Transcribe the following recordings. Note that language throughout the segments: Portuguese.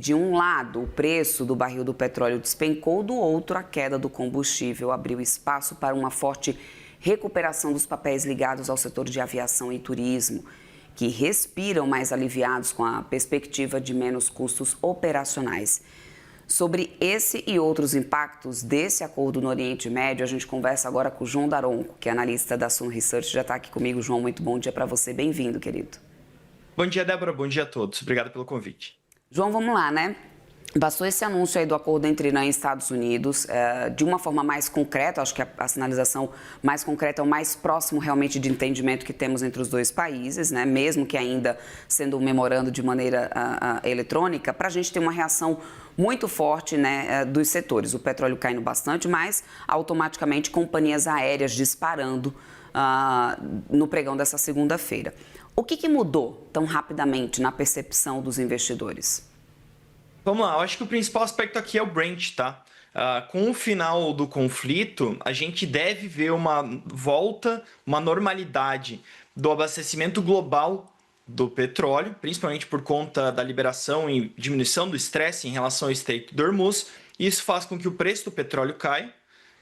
De um lado, o preço do barril do petróleo despencou, do outro, a queda do combustível abriu espaço para uma forte recuperação dos papéis ligados ao setor de aviação e turismo, que respiram mais aliviados com a perspectiva de menos custos operacionais. Sobre esse e outros impactos desse acordo no Oriente Médio, a gente conversa agora com o João Daronco, que é analista da Sun Research. Já está aqui comigo. João, muito bom dia para você. Bem-vindo, querido. Bom dia, Débora. Bom dia a todos. Obrigado pelo convite. João, vamos lá, né? Passou esse anúncio aí do acordo entre Irã e Estados Unidos, de uma forma mais concreta. Acho que a sinalização mais concreta é o mais próximo realmente de entendimento que temos entre os dois países, né? Mesmo que ainda sendo um memorando de maneira eletrônica, para a gente ter uma reação muito forte, né, dos setores. O petróleo caindo bastante, mas automaticamente companhias aéreas disparando no pregão dessa segunda-feira. O que mudou tão rapidamente na percepção dos investidores? Vamos lá, eu acho que o principal aspecto aqui é o Brent, tá? Com o final do conflito, a gente deve ver uma volta, uma normalidade do abastecimento global do petróleo, principalmente por conta da liberação e diminuição do estresse em relação ao Estreito de Hormuz. Isso faz com que o preço do petróleo caia.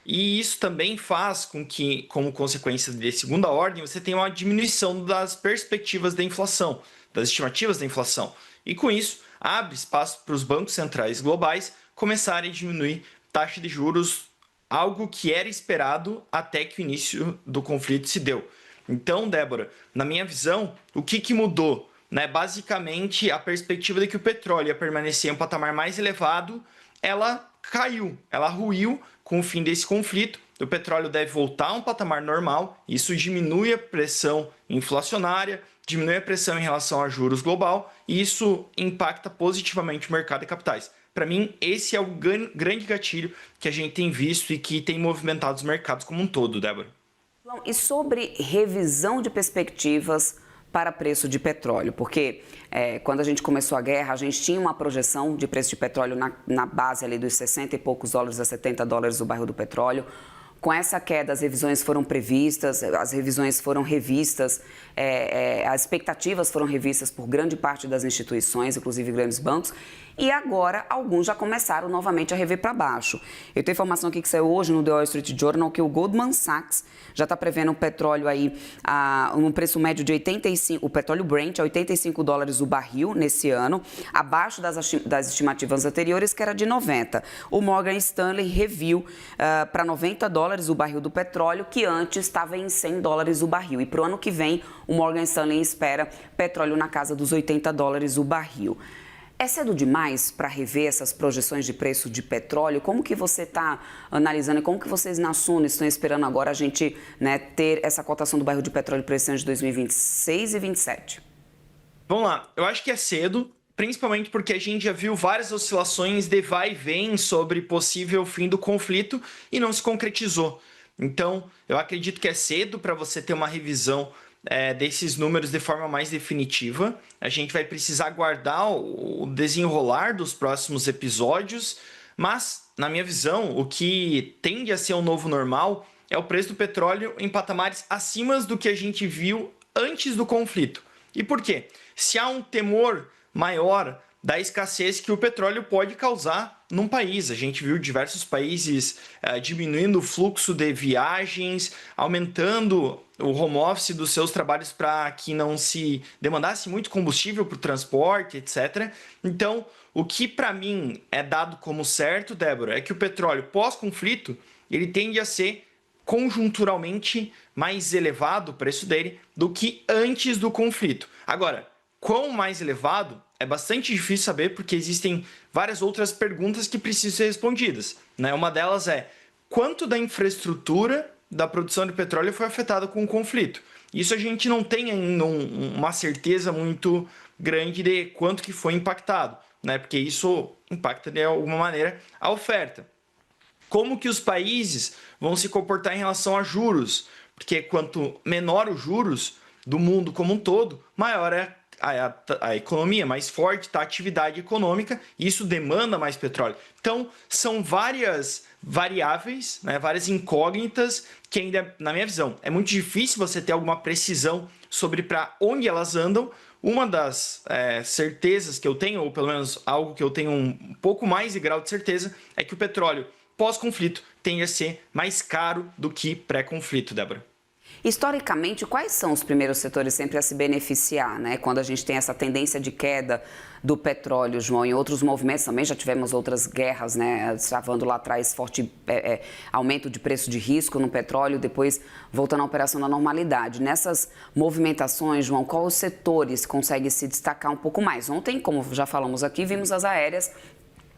E isso também faz com que, como consequência de segunda ordem, você tenha uma diminuição das perspectivas da inflação, das estimativas da inflação. E com isso, abre espaço para os bancos centrais globais começarem a diminuir taxa de juros, algo que era esperado até que o início do conflito se deu. Então, Débora, na minha visão, o que mudou? Basicamente, a perspectiva de que o petróleo ia permanecer em um patamar mais elevado, ela caiu, ela ruiu com o fim desse conflito. O petróleo deve voltar a um patamar normal, isso diminui a pressão inflacionária, diminui a pressão em relação a juros global e isso impacta positivamente o mercado de capitais. Para mim, esse é o grande gatilho que a gente tem visto e que tem movimentado os mercados como um todo, Débora. E sobre revisão de perspectivas para preço de petróleo, porque quando a gente começou a guerra, a gente tinha uma projeção de preço de petróleo na base ali dos 60 e poucos dólares a 70 dólares o barril do petróleo. Com essa queda, as revisões foram previstas, as revisões foram revistas, as expectativas foram revistas por grande parte das instituições, inclusive grandes bancos, e agora alguns já começaram novamente a rever para baixo. Eu tenho informação aqui que saiu hoje no The Wall Street Journal que o Goldman Sachs já está prevendo o petróleo aí num preço médio de 85, o petróleo Brent a 85 dólares o barril nesse ano, abaixo das estimativas anteriores, que era de 90. O Morgan Stanley reviu para 90 dólares o barril do petróleo, que antes estava em 100 dólares o barril. E para o ano que vem, o Morgan Stanley espera petróleo na casa dos 80 dólares o barril. É cedo demais para rever essas projeções de preço de petróleo? Como que você está analisando e como que vocês na Sun estão esperando agora a gente, né, ter essa cotação do barril de petróleo para esse ano de 2026 e 2027? Vamos lá, eu acho que é cedo, principalmente porque a gente já viu várias oscilações de vai e vem sobre possível fim do conflito e não se concretizou. Então, eu acredito que é cedo para você ter uma revisão desses números de forma mais definitiva. A gente vai precisar aguardar o desenrolar dos próximos episódios, mas, na minha visão, o que tende a ser um novo normal é o preço do petróleo em patamares acima do que a gente viu antes do conflito. E por quê? Se há um temor maior da escassez que o petróleo pode causar num país. A gente viu diversos países diminuindo o fluxo de viagens, aumentando o home office dos seus trabalhos para que não se demandasse muito combustível para o transporte, etc. Então, o que para mim é dado como certo, Débora, é que o petróleo pós-conflito ele tende a ser conjunturalmente mais elevado o preço dele do que antes do conflito. Agora, quão mais elevado é bastante difícil saber porque existem várias outras perguntas que precisam ser respondidas, né? Uma delas é quanto da infraestrutura da produção de petróleo foi afetada com o conflito. Isso a gente não tem ainda uma certeza muito grande de quanto que foi impactado, né? Porque isso impacta de alguma maneira a oferta. Como que os países vão se comportar em relação a juros? Porque quanto menor os juros do mundo como um todo, maior é a economia, mais forte está a atividade econômica e isso demanda mais petróleo. Então, são várias variáveis, né, várias incógnitas que ainda, na minha visão, é muito difícil você ter alguma precisão sobre para onde elas andam. uma das certezas que eu tenho, ou pelo menos algo que eu tenho um pouco mais de grau de certeza, é que o petróleo pós-conflito tende a ser mais caro do que pré-conflito, Débora. Historicamente, quais são os primeiros setores sempre a se beneficiar, né? Quando a gente tem essa tendência de queda do petróleo, João, em outros movimentos também já tivemos outras guerras, né? Travando lá atrás forte aumento de preço de risco no petróleo, depois voltando à operação da normalidade. Nessas movimentações, João, quais os setores conseguem se destacar um pouco mais? Ontem, como já falamos aqui, vimos as aéreas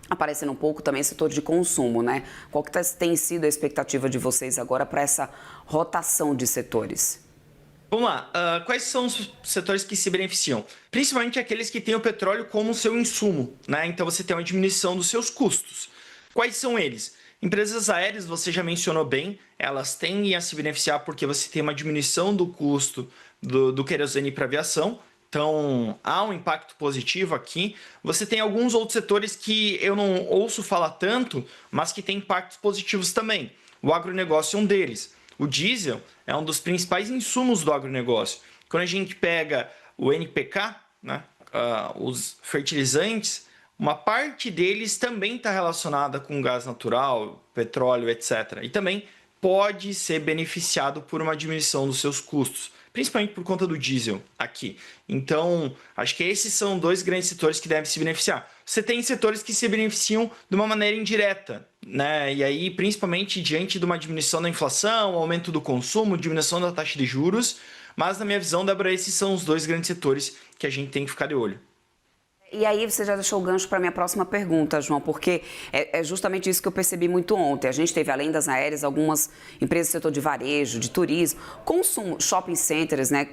aparecendo um pouco também setor de consumo, né? Qual que tem sido a expectativa de vocês agora para essa rotação de setores? Vamos lá, quais são os setores que se beneficiam? Principalmente aqueles que têm o petróleo como seu insumo, né? Então você tem uma diminuição dos seus custos. Quais são eles? Empresas aéreas, você já mencionou bem, elas tendem a se beneficiar porque você tem uma diminuição do custo do querosene para aviação. Então, há um impacto positivo aqui. Você tem alguns outros setores que eu não ouço falar tanto, mas que têm impactos positivos também. O agronegócio é um deles. O diesel é um dos principais insumos do agronegócio. Quando a gente pega o NPK, né, os fertilizantes, uma parte deles também está relacionada com gás natural, petróleo, etc. E também pode ser beneficiado por uma diminuição dos seus custos, principalmente por conta do diesel aqui. Então, acho que esses são dois grandes setores que devem se beneficiar. Você tem setores que se beneficiam de uma maneira indireta, né? E aí, principalmente diante de uma diminuição da inflação, aumento do consumo, diminuição da taxa de juros. Mas, na minha visão, Débora, esses são os dois grandes setores que a gente tem que ficar de olho. E aí você já deixou o gancho para a minha próxima pergunta, João, porque é justamente isso que eu percebi muito ontem. A gente teve, além das aéreas, algumas empresas do setor de varejo, de turismo, consumo, shopping centers, né,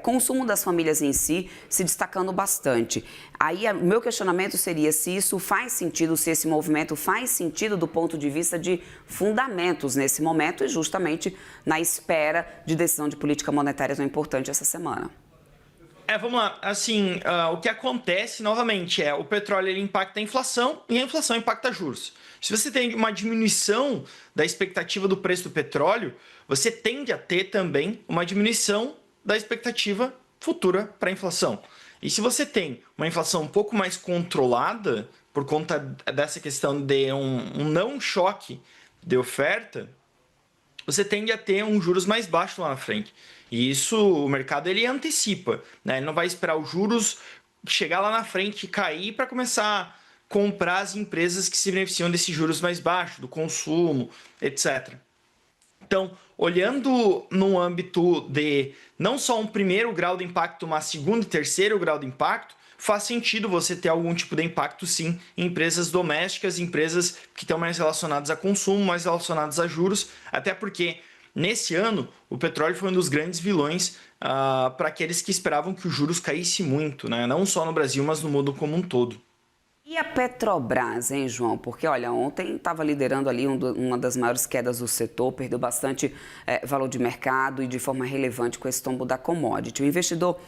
consumo das famílias em si, se destacando bastante. Aí o meu questionamento seria se isso faz sentido, se esse movimento faz sentido do ponto de vista de fundamentos nesse momento e justamente na espera de decisão de política monetária tão importante essa semana. Vamos lá. Assim, o que acontece, novamente, o petróleo ele impacta a inflação e a inflação impacta juros. Se você tem uma diminuição da expectativa do preço do petróleo, você tende a ter também uma diminuição da expectativa futura para a inflação. E se você tem uma inflação um pouco mais controlada, por conta dessa questão de um não choque de oferta, você tende a ter um juros mais baixo lá na frente. E isso o mercado ele antecipa, né? Ele não vai esperar os juros chegar lá na frente e cair para começar a comprar as empresas que se beneficiam desses juros mais baixos, do consumo, etc. Então, olhando no âmbito de não só um primeiro grau de impacto, mas segundo e terceiro grau de impacto, faz sentido você ter algum tipo de impacto, sim, em empresas domésticas, empresas que estão mais relacionadas a consumo, mais relacionadas a juros, até porque nesse ano o petróleo foi um dos grandes vilões para aqueles que esperavam que os juros caíssem muito, né? Não só no Brasil, mas no mundo como um todo. E a Petrobras, hein, João? Porque, olha, ontem estava liderando ali uma das maiores quedas do setor, perdeu bastante valor de mercado e de forma relevante com esse tombo da commodity. O investidor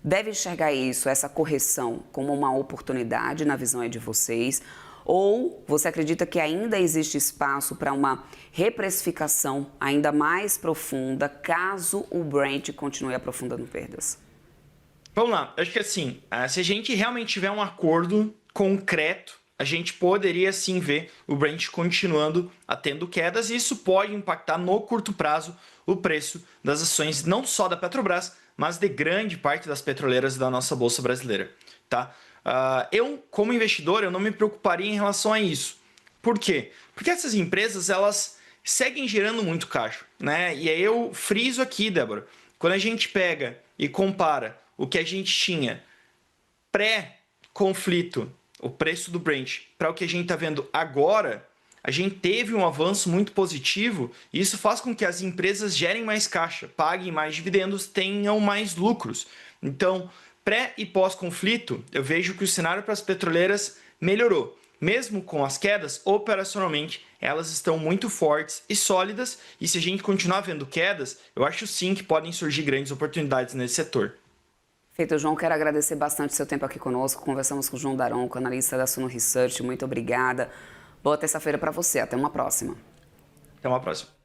deve enxergar isso, essa correção, como uma oportunidade na visão de vocês? Ou você acredita que ainda existe espaço para uma reprecificação ainda mais profunda, caso o Brent continue aprofundando perdas? Vamos lá, acho que assim, se a gente realmente tiver um acordo concreto, a gente poderia sim ver o Brent continuando tendo quedas e isso pode impactar no curto prazo o preço das ações, não só da Petrobras, mas de grande parte das petroleiras da nossa Bolsa Brasileira, tá? Eu, como investidor, eu não me preocuparia em relação a isso. Por quê? Porque essas empresas, elas seguem gerando muito caixa, né? E aí eu friso aqui, Débora, quando a gente pega e compara o que a gente tinha pré-conflito, o preço do Brent, para o que a gente está vendo agora, a gente teve um avanço muito positivo e isso faz com que as empresas gerem mais caixa, paguem mais dividendos, tenham mais lucros. Então, pré e pós-conflito, eu vejo que o cenário para as petroleiras melhorou. Mesmo com as quedas, operacionalmente, elas estão muito fortes e sólidas e se a gente continuar vendo quedas, eu acho sim que podem surgir grandes oportunidades nesse setor. Perfeito, João. Quero agradecer bastante o seu tempo aqui conosco. Conversamos com o João Daronco, analista da Suno Research. Muito obrigada. Boa terça-feira para você. Até uma próxima. Até uma próxima.